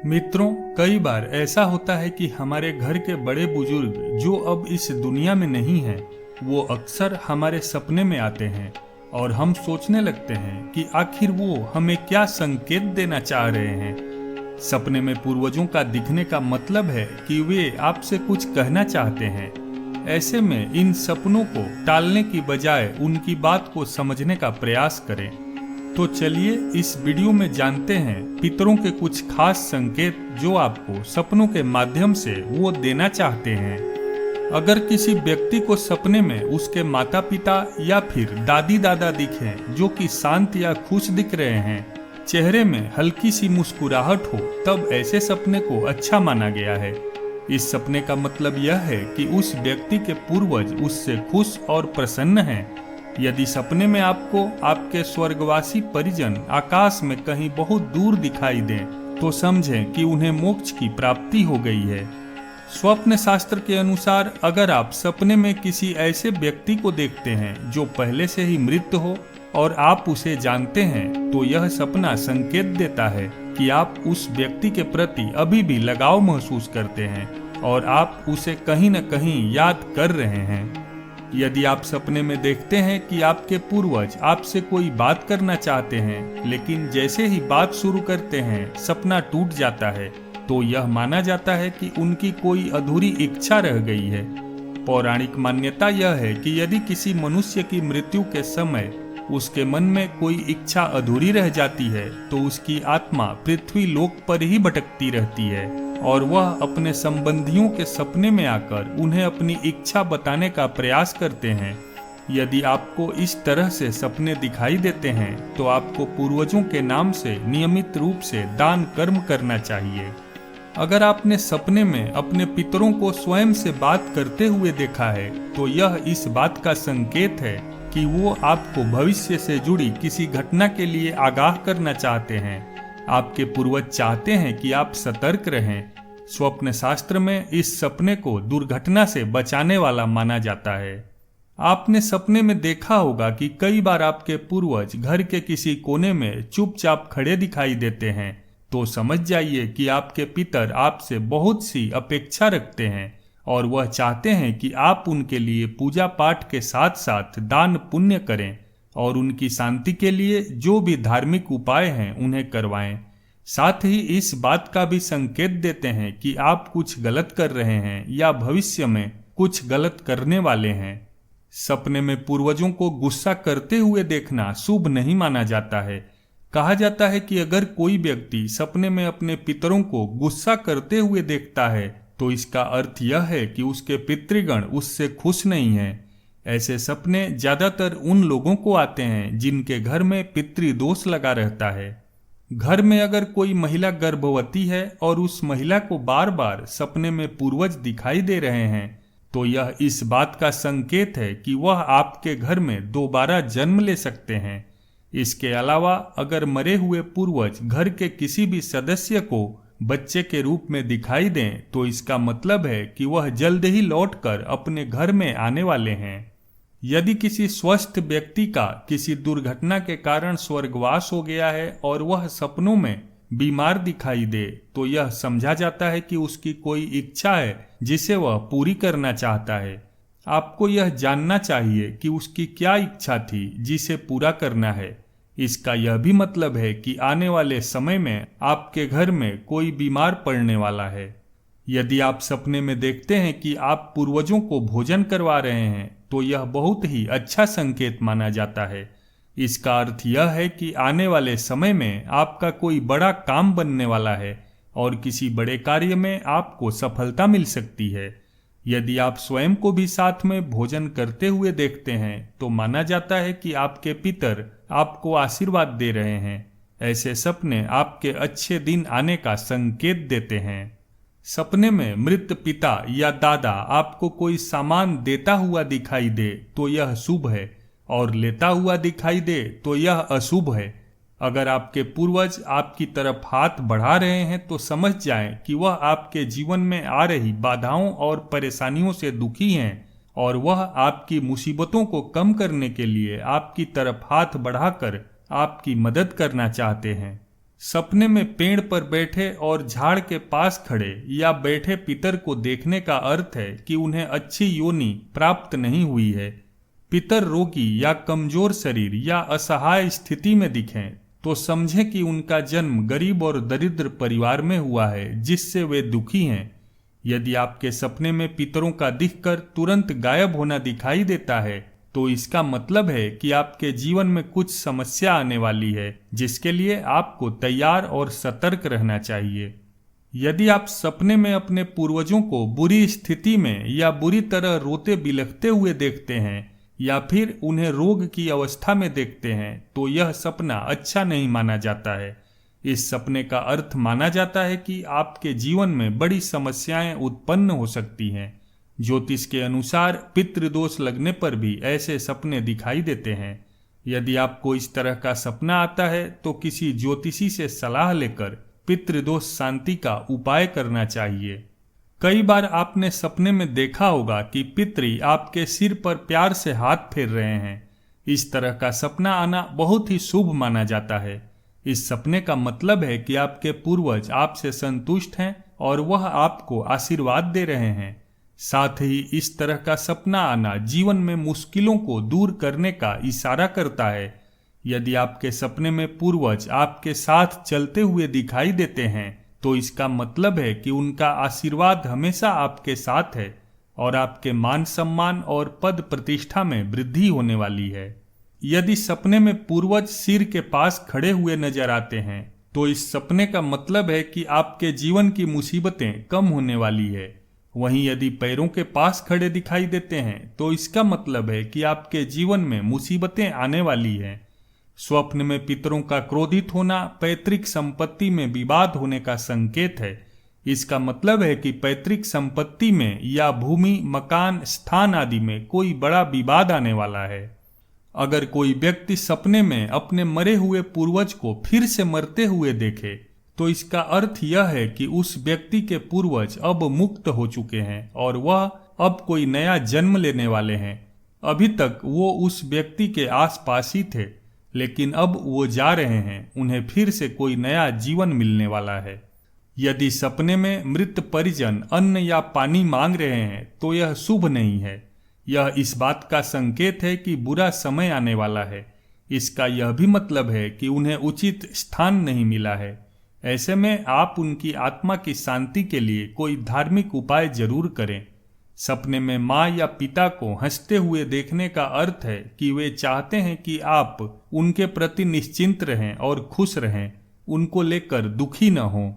मित्रों, कई बार ऐसा होता है कि हमारे घर के बड़े बुजुर्ग जो अब इस दुनिया में नहीं हैं, वो अक्सर हमारे सपने में आते हैं और हम सोचने लगते हैं कि आखिर वो हमें क्या संकेत देना चाह रहे हैं। सपने में पूर्वजों का दिखने का मतलब है कि वे आपसे कुछ कहना चाहते हैं। ऐसे में इन सपनों को टालने की बजाय उनकी बात को समझने का प्रयास करें। तो चलिए इस वीडियो में जानते हैं पितरों के कुछ खास संकेत जो आपको सपनों के माध्यम से वो देना चाहते हैं। अगर किसी व्यक्ति को सपने में उसके माता पिता या फिर दादी दादा दिखें जो कि शांत या खुश दिख रहे हैं, चेहरे में हल्की सी मुस्कुराहट हो, तब ऐसे सपने को अच्छा माना गया है। इस सपने का मतलब यह है कि उस व्यक्ति के पूर्वज उससे खुश और प्रसन्न हैं। यदि सपने में आपको आपके स्वर्गवासी परिजन आकाश में कहीं बहुत दूर दिखाई दें, तो समझें कि उन्हें मोक्ष की प्राप्ति हो गई है। स्वप्न शास्त्र के अनुसार अगर आप सपने में किसी ऐसे व्यक्ति को देखते हैं जो पहले से ही मृत हो और आप उसे जानते हैं, तो यह सपना संकेत देता है कि आप उस व्यक्ति के प्रति अभी भी लगाव महसूस करते हैं और आप उसे कहीं न कहीं याद कर रहे हैं। यदि आप सपने में देखते हैं कि आपके पूर्वज आपसे कोई बात करना चाहते हैं, लेकिन जैसे ही बात शुरू करते हैं सपना टूट जाता है, तो यह माना जाता है कि उनकी कोई अधूरी इच्छा रह गई है। पौराणिक मान्यता यह है कि यदि किसी मनुष्य की मृत्यु के समय उसके मन में कोई इच्छा अधूरी रह जाती है, तो उसकी आत्मा पृथ्वी लोक पर ही भटकती रहती है और वह अपने संबंधियों के सपने में आकर उन्हें अपनी इच्छा बताने का प्रयास करते हैं। यदि आपको इस तरह से सपने दिखाई देते हैं, तो आपको पूर्वजों के नाम से नियमित रूप से दान कर्म करना चाहिए। अगर आपने सपने में अपने पितरों को स्वयं से बात करते हुए देखा है, तो यह इस बात का संकेत है कि वो आपको भविष्य से जुड़ी किसी घटना के लिए आगाह करना चाहते हैं। आपके पूर्वज चाहते हैं कि आप सतर्क रहें। स्वप्न शास्त्र में इस सपने को दुर्घटना से बचाने वाला माना जाता है। आपने सपने में देखा होगा कि कई बार आपके पूर्वज घर के किसी कोने में चुपचाप खड़े दिखाई देते हैं, तो समझ जाइए कि आपके पितर आपसे बहुत सी अपेक्षा रखते हैं और वह चाहते हैं कि आप उनके लिए पूजा पाठ के साथ साथ दान पुण्य करें और उनकी शांति के लिए जो भी धार्मिक उपाय हैं उन्हें करवाएं। साथ ही इस बात का भी संकेत देते हैं कि आप कुछ गलत कर रहे हैं या भविष्य में कुछ गलत करने वाले हैं। सपने में पूर्वजों को गुस्सा करते हुए देखना शुभ नहीं माना जाता है। कहा जाता है कि अगर कोई व्यक्ति सपने में अपने पितरों को गुस्सा करते हुए देखता है, तो इसका अर्थ यह है कि उसके पितृगण उससे खुश नहीं हैं। ऐसे सपने ज्यादातर उन लोगों को आते हैं जिनके घर में पितृदोष लगा रहता है। घर में अगर कोई महिला गर्भवती है और उस महिला को बार बार सपने में पूर्वज दिखाई दे रहे हैं, तो यह इस बात का संकेत है कि वह आपके घर में दोबारा जन्म ले सकते हैं। इसके अलावा अगर मरे हुए पूर्वज घर के किसी भी सदस्य को बच्चे के रूप में दिखाई दें, तो इसका मतलब है कि वह जल्द ही लौटकर अपने घर में आने वाले हैं। यदि किसी स्वस्थ व्यक्ति का किसी दुर्घटना के कारण स्वर्गवास हो गया है और वह सपनों में बीमार दिखाई दे, तो यह समझा जाता है कि उसकी कोई इच्छा है जिसे वह पूरी करना चाहता है। आपको यह जानना चाहिए कि उसकी क्या इच्छा थी जिसे पूरा करना है। इसका यह भी मतलब है कि आने वाले समय में आपके घर में कोई बीमार पड़ने वाला है। यदि आप सपने में देखते हैं कि आप पूर्वजों को भोजन करवा रहे हैं, तो यह बहुत ही अच्छा संकेत माना जाता है। इसका अर्थ यह है कि आने वाले समय में आपका कोई बड़ा काम बनने वाला है और किसी बड़े कार्य में आपको सफलता मिल सकती है। यदि आप स्वयं को भी साथ में भोजन करते हुए देखते हैं, तो माना जाता है कि आपके पितर आपको आशीर्वाद दे रहे हैं। ऐसे सपने आपके अच्छे दिन आने का संकेत देते हैं। सपने में मृत पिता या दादा आपको कोई सामान देता हुआ दिखाई दे, तो यह शुभ है, और लेता हुआ दिखाई दे तो यह अशुभ है। अगर आपके पूर्वज आपकी तरफ हाथ बढ़ा रहे हैं, तो समझ जाएं कि वह आपके जीवन में आ रही बाधाओं और परेशानियों से दुखी हैं और वह आपकी मुसीबतों को कम करने के लिए आपकी तरफ हाथ बढ़ाकर आपकी मदद करना चाहते हैं। सपने में पेड़ पर बैठे और झाड़ के पास खड़े या बैठे पितर को देखने का अर्थ है कि उन्हें अच्छी योनि प्राप्त नहीं हुई है। पितर रोगी या कमजोर शरीर या असहाय स्थिति में दिखें तो समझें कि उनका जन्म गरीब और दरिद्र परिवार में हुआ है, जिससे वे दुखी हैं। यदि आपके सपने में पितरों का दिखकर तुरंत गायब होना दिखाई देता है तो इसका मतलब है कि आपके जीवन में कुछ समस्या आने वाली है, जिसके लिए आपको तैयार और सतर्क रहना चाहिए। यदि आप सपने में अपने पूर्वजों को बुरी स्थिति में या बुरी तरह रोते बिलखते हुए देखते हैं या फिर उन्हें रोग की अवस्था में देखते हैं तो यह सपना अच्छा नहीं माना जाता है। इस सपने का अर्थ माना जाता है कि आपके जीवन में बड़ी समस्याएं उत्पन्न हो सकती हैं। ज्योतिष के अनुसार पितृदोष लगने पर भी ऐसे सपने दिखाई देते हैं। यदि आपको इस तरह का सपना आता है तो किसी ज्योतिषी से सलाह लेकर पितृदोष शांति का उपाय करना चाहिए। कई बार आपने सपने में देखा होगा कि पितृ आपके सिर पर प्यार से हाथ फेर रहे हैं। इस तरह का सपना आना बहुत ही शुभ माना जाता है। इस सपने का मतलब है कि आपके पूर्वज आपसे संतुष्ट हैं और वह आपको आशीर्वाद दे रहे हैं। साथ ही इस तरह का सपना आना जीवन में मुश्किलों को दूर करने का इशारा करता है। यदि आपके सपने में पूर्वज आपके साथ चलते हुए दिखाई देते हैं तो इसका मतलब है कि उनका आशीर्वाद हमेशा आपके साथ है और आपके मान सम्मान और पद प्रतिष्ठा में वृद्धि होने वाली है। यदि सपने में पूर्वज सिर के पास खड़े हुए नजर आते हैं तो इस सपने का मतलब है कि आपके जीवन की मुसीबतें कम होने वाली है। वहीं यदि पैरों के पास खड़े दिखाई देते हैं तो इसका मतलब है कि आपके जीवन में मुसीबतें आने वाली हैं। स्वप्न में पितरों का क्रोधित होना पैतृक संपत्ति में विवाद होने का संकेत है। इसका मतलब है कि पैतृक संपत्ति में या भूमि, मकान, स्थान आदि में कोई बड़ा विवाद आने वाला है। अगर कोई व्यक्ति सपने में अपने मरे हुए पूर्वज को फिर से मरते हुए देखे तो इसका अर्थ यह है कि उस व्यक्ति के पूर्वज अब मुक्त हो चुके हैं और वह अब कोई नया जन्म लेने वाले हैं। अभी तक वो उस व्यक्ति के आसपास ही थे, लेकिन अब वो जा रहे हैं, उन्हें फिर से कोई नया जीवन मिलने वाला है। यदि सपने में मृत परिजन अन्न या पानी मांग रहे हैं तो यह शुभ नहीं है। यह इस बात का संकेत है कि बुरा समय आने वाला है। इसका यह भी मतलब है कि उन्हें उचित स्थान नहीं मिला है। ऐसे में आप उनकी आत्मा की शांति के लिए कोई धार्मिक उपाय जरूर करें। सपने में माँ या पिता को हंसते हुए देखने का अर्थ है कि वे चाहते हैं कि आप उनके प्रति निश्चिंत रहें और खुश रहें, उनको लेकर दुखी न हों।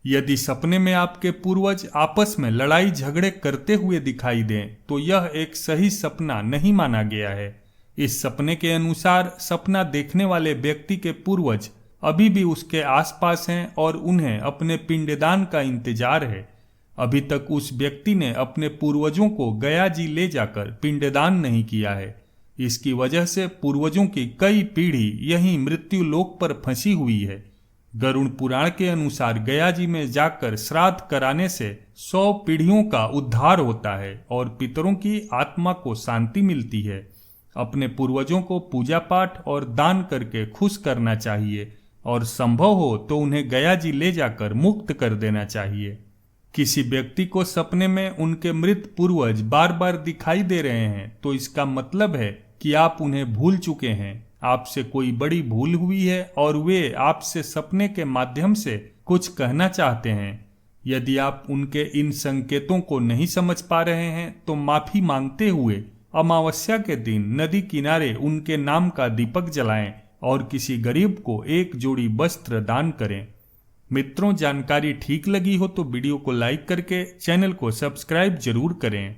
यदि सपने में आपके पूर्वज आपस में लड़ाई झगड़े करते हुए दिखाई दें तो यह एक सही सपना नहीं माना गया है। इस सपने के अनुसार सपना देखने वाले व्यक्ति के पूर्वज अभी भी उसके आसपास हैं और उन्हें अपने पिंडदान का इंतजार है। अभी तक उस व्यक्ति ने अपने पूर्वजों को गया जी ले जाकर पिंडदान नहीं किया है। इसकी वजह से पूर्वजों की कई पीढ़ी यहीं मृत्यु लोक पर फंसी हुई है। गरुड़ पुराण के अनुसार गया जी में जाकर श्राद्ध कराने से 100 पीढ़ियों का उद्धार होता है और पितरों की आत्मा को शांति मिलती है। अपने पूर्वजों को पूजा पाठ और दान करके खुश करना चाहिए और संभव हो तो उन्हें गया जी ले जाकर मुक्त कर देना चाहिए। किसी व्यक्ति को सपने में उनके मृत पूर्वज बार बार दिखाई दे रहे हैं तो इसका मतलब है कि आप उन्हें भूल चुके हैं। आपसे कोई बड़ी भूल हुई है और वे आपसे सपने के माध्यम से कुछ कहना चाहते हैं। यदि आप उनके इन संकेतों को नहीं समझ पा रहे हैं तो माफी मांगते हुए अमावस्या के दिन नदी किनारे उनके नाम का दीपक जलाएं और किसी गरीब को एक जोड़ी वस्त्र दान करें। मित्रों, जानकारी ठीक लगी हो तो वीडियो को लाइक करके चैनल को सब्सक्राइब जरूर करें।